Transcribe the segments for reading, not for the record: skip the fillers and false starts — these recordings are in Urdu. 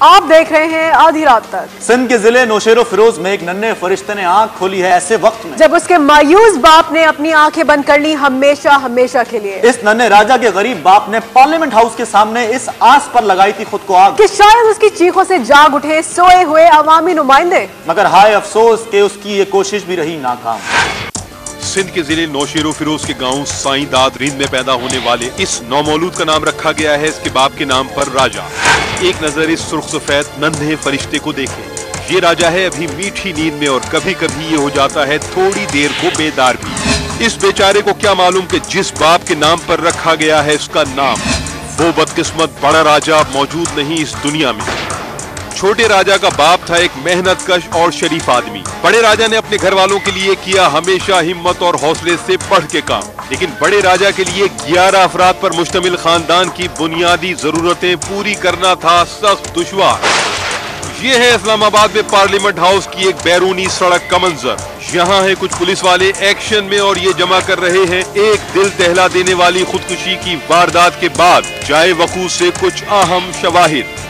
آپ دیکھ رہے ہیں آدھی رات تک۔ سندھ کے ضلع نوشیرو فیروز میں ایک ننھے فرشتے نے آنکھ کھولی ہے ایسے وقت میں جب اس کے مایوس باپ نے اپنی آنکھیں بند کر لی ہمیشہ ہمیشہ کے لیے۔ اس ننھے راجہ کے غریب باپ نے پارلیمنٹ ہاؤس کے سامنے اس آس پر لگائی تھی خود کو آگ کہ شاید اس کی چیخوں سے جاگ اٹھے سوئے ہوئے عوامی نمائندے، مگر ہائے افسوس کہ اس کی یہ کوشش بھی رہی ناکام۔ سندھ کے ضلع نوشیرو فیروز کے گاؤں سائیں داد رند میں پیدا ہونے والے اس نومولود کا نام رکھا گیا ہے اس کے باپ کے نام پر راجہ۔ ایک نظر اس سرخ سفید ننھے فرشتے کو دیکھیں، یہ راجہ ہے ابھی میٹھی نیند میں اور کبھی کبھی یہ ہو جاتا ہے تھوڑی دیر کو بیدار بھی۔ اس بیچارے کو کیا معلوم کہ جس باپ کے نام پر رکھا گیا ہے اس کا نام، وہ بدقسمت بڑا راجہ موجود نہیں اس دنیا میں۔ چھوٹے راجہ کا باپ تھا ایک محنت کش اور شریف آدمی۔ بڑے راجہ نے اپنے گھر والوں کے لیے کیا ہمیشہ ہمت اور حوصلے سے بڑھ کے کام، لیکن بڑے راجہ کے لیے 11 افراد پر مشتمل خاندان کی بنیادی ضرورتیں پوری کرنا تھا سخت دشوار۔ یہ ہے اسلام آباد میں پارلیمنٹ ہاؤس کی ایک بیرونی سڑک کا منظر۔ یہاں ہے کچھ پولیس والے ایکشن میں اور یہ جمع کر رہے ہیں ایک دل دہلا دینے والی خودکشی کی واردات کے بعد جائے وقوع سے کچھ اہم شواہد۔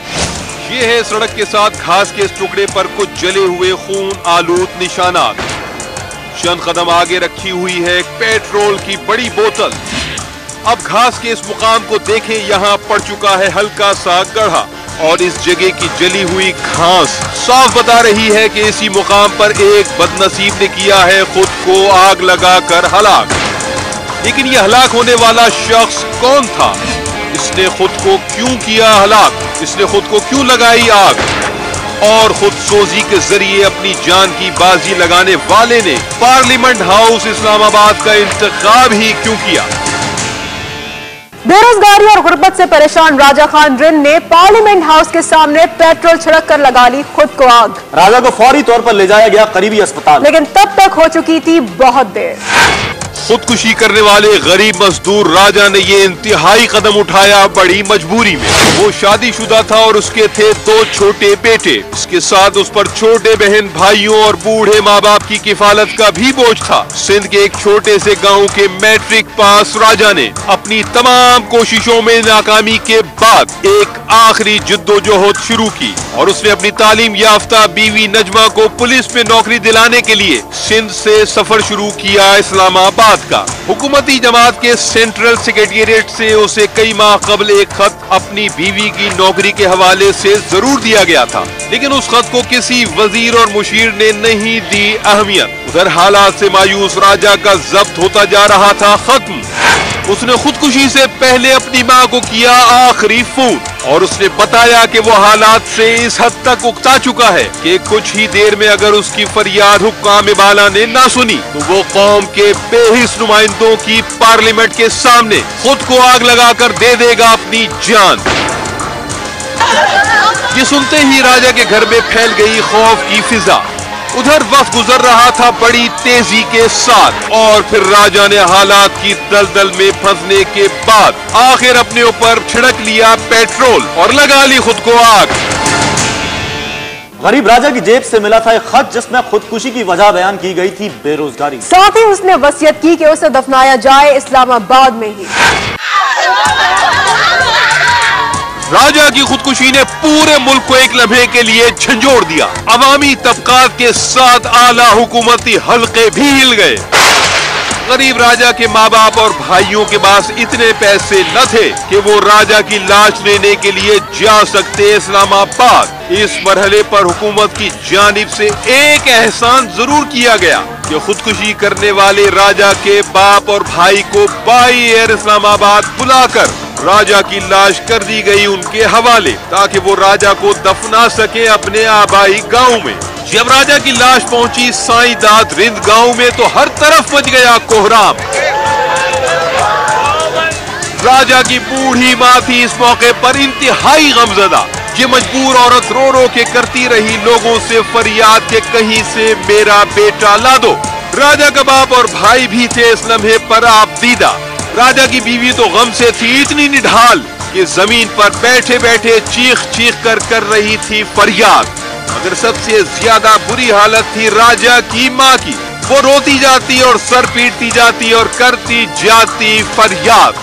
یہ ہے سڑک کے ساتھ گھاس کے اس ٹکڑے پر کچھ جلے ہوئے خون آلود نشانات۔ چند قدم آگے رکھی ہوئی ہے ایک پیٹرول کی بڑی بوتل۔ اب گھاس کے اس مقام کو دیکھیں، یہاں پڑ چکا ہے ہلکا سا گڑھا اور اس جگہ کی جلی ہوئی گھاس صاف بتا رہی ہے کہ اسی مقام پر ایک بد نصیب نے کیا ہے خود کو آگ لگا کر ہلاک۔ لیکن یہ ہلاک ہونے والا شخص کون تھا؟ اس نے خود کو کیوں کیا ہلاک؟ اس نے خود کو کیوں لگائی آگ؟ اور خود سوزی کے ذریعے اپنی جان کی بازی لگانے والے نے پارلیمنٹ ہاؤس اسلام آباد کا انتخاب ہی کیوں کیا؟ بے روزگاری اور غربت سے پریشان راجہ خان رند نے پارلیمنٹ ہاؤس کے سامنے پیٹرول چھڑک کر لگا لی خود کو آگ۔ راجہ کو فوری طور پر لے جایا گیا قریبی اسپتال، لیکن تب تک ہو چکی تھی بہت دیر۔ خودکشی کرنے والے غریب مزدور راجہ نے یہ انتہائی قدم اٹھایا بڑی مجبوری میں۔ وہ شادی شدہ تھا اور اس کے تھے 2 چھوٹے بیٹے، اس کے ساتھ اس پر چھوٹے بہن بھائیوں اور بوڑھے ماں باپ کی کفالت کا بھی بوجھ تھا۔ سندھ کے ایک چھوٹے سے گاؤں کے میٹرک پاس راجہ نے اپنی تمام کوششوں میں ناکامی کے بعد ایک آخری جدوجہد شروع کی اور اس نے اپنی تعلیم یافتہ بیوی نجمہ کو پولیس میں نوکری دلانے کے لیے سندھ سے سفر شروع کیا اسلام آباد کا۔ حکومتی جماعت کے سینٹرل سیکریٹریٹ سے اسے کئی ماہ قبل ایک خط اپنی بیوی کی نوکری کے حوالے سے ضرور دیا گیا تھا، لیکن اس خط کو کسی وزیر اور مشیر نے نہیں دی اہمیت۔ ادھر حالات سے مایوس راجہ کا ضبط ہوتا جا رہا تھا ختم۔ اس نے خودکشی سے پہلے اپنی ماں کو کیا آخری فون اور اس نے بتایا کہ وہ حالات سے اس حد تک اکتا چکا ہے کہ کچھ ہی دیر میں اگر اس کی فریاد حکام بالا نے نہ سنی تو وہ قوم کے بے حس نمائندوں کی پارلیمنٹ کے سامنے خود کو آگ لگا کر دے دے گا اپنی جان۔ یہ سنتے ہی راجہ کے گھر میں پھیل گئی خوف کی فضا۔ ادھر وقت گزر رہا تھا بڑی تیزی کے ساتھ اور پھر راجہ نے حالات کی دلدل میں پھنسنے کے بعد آخر اپنے اوپر چھڑک لیا پیٹرول اور لگا لی خود کو آگ۔ غریب راجہ کی جیب سے ملا تھا ایک خط جس میں خودکشی کی وجہ بیان کی گئی تھی بے روزگاری۔ ساتھ ہی اس نے وصیت کی کہ اسے دفنایا جائے اسلام آباد میں ہی۔ راجہ کی خودکشی نے پورے ملک کو ایک لمحے کے لیے جھنجھوڑ دیا۔ عوامی طبقات کے ساتھ اعلیٰ حکومتی حلقے بھی ہل گئے۔ غریب راجہ کے ماں باپ اور بھائیوں کے پاس اتنے پیسے نہ تھے کہ وہ راجہ کی لاش لینے کے لیے جا سکتے اسلام آباد۔ اس مرحلے پر حکومت کی جانب سے ایک احسان ضرور کیا گیا کہ خودکشی کرنے والے راجہ کے باپ اور بھائی کو بائی ایئر اسلام آباد بلا کر راجہ کی لاش کر دی گئی ان کے حوالے تاکہ وہ راجہ کو دفنا سکے اپنے آبائی گاؤں میں۔ جب راجہ کی لاش پہنچی سائیں داد رند گاؤں میں تو ہر طرف مچ گیا کوہرام۔ راجہ کی بوڑھی ماں تھی اس موقع پر انتہائی غمزدہ۔ یہ مجبور عورت رو رو کے کرتی رہی لوگوں سے فریاد کہ کہیں سے میرا بیٹا لا دو۔ راجہ کا باپ اور بھائی بھی تھے اس لمحے پر آپ دیدہ۔ راجہ کی بیوی تو غم سے تھی اتنی نڈھال کہ زمین پر بیٹھے بیٹھے چیخ چیخ کر رہی تھی فریاد، مگر سب سے زیادہ بری حالت تھی راجہ کی ماں کی۔ وہ روتی جاتی اور سر پیٹتی جاتی اور کرتی جاتی فریاد۔